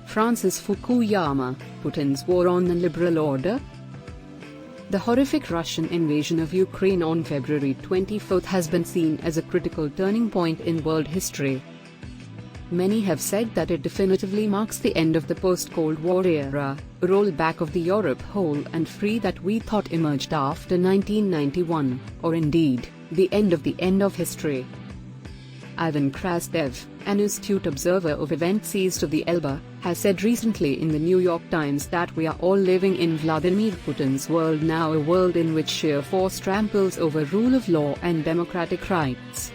Francis Fukuyama, Putin's war on the liberal order? The horrific Russian invasion of Ukraine on February 24 has been seen as a critical turning point in world history. Many have said that it definitively marks the end of the post-Cold War era, a rollback of the Europe whole and free that we thought emerged after 1991, or indeed, the end of history. Ivan Krastev, an astute observer of events east of the Elbe, has said recently in the New York Times that we are all living in Vladimir Putin's world now, a world in which sheer force tramples over rule of law and democratic rights.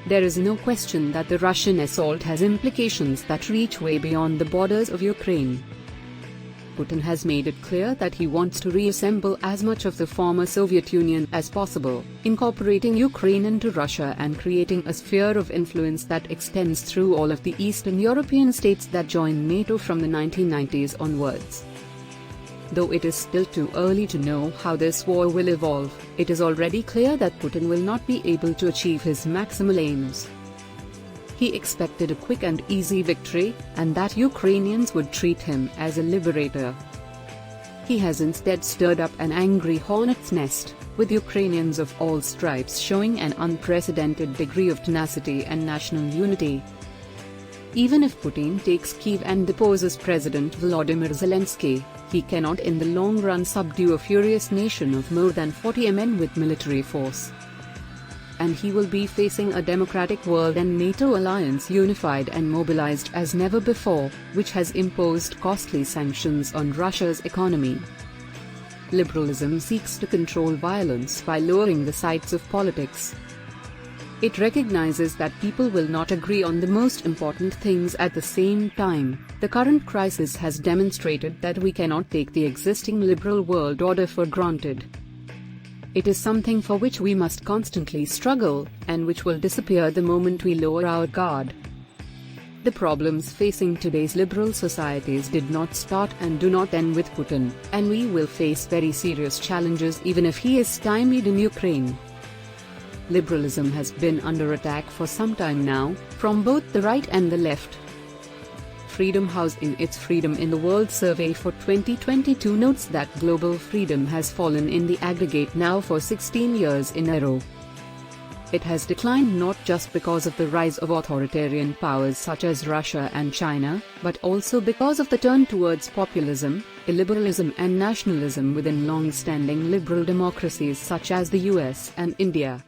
There is no question that the Russian assault has implications that reach way beyond the borders of Ukraine. Putin has made it clear that he wants to reassemble as much of the former Soviet Union as possible, incorporating Ukraine into Russia and creating a sphere of influence that extends through all of the Eastern European states that joined NATO from the 1990s onwards. Though it is still too early to know how this war will evolve, it is already clear that Putin will not be able to achieve his maximal aims. He expected a quick and easy victory, and that Ukrainians would treat him as a liberator. He has instead stirred up an angry hornet's nest, with Ukrainians of all stripes showing an unprecedented degree of tenacity and national unity. Even if Putin takes Kyiv and deposes President Volodymyr Zelensky, he cannot in the long run subdue a furious nation of more than 40 men with military force. And he will be facing a democratic world and NATO alliance unified and mobilized as never before, which has imposed costly sanctions on Russia's economy. Liberalism seeks to control violence by lowering the sights of politics. It recognizes that people will not agree on the most important things at the same time. The current crisis has demonstrated that we cannot take the existing liberal world order for granted. It is something for which we must constantly struggle, and which will disappear the moment we lower our guard. The problems facing today's liberal societies did not start and do not end with Putin, and we will face very serious challenges even if he is stymied in Ukraine. Liberalism has been under attack for some time now, from both the right and the left. Freedom House in its Freedom in the World survey for 2022 notes that global freedom has fallen in the aggregate now for 16 years in a row. It has declined not just because of the rise of authoritarian powers such as Russia and China, but also because of the turn towards populism, illiberalism and nationalism within long-standing liberal democracies such as the US and India.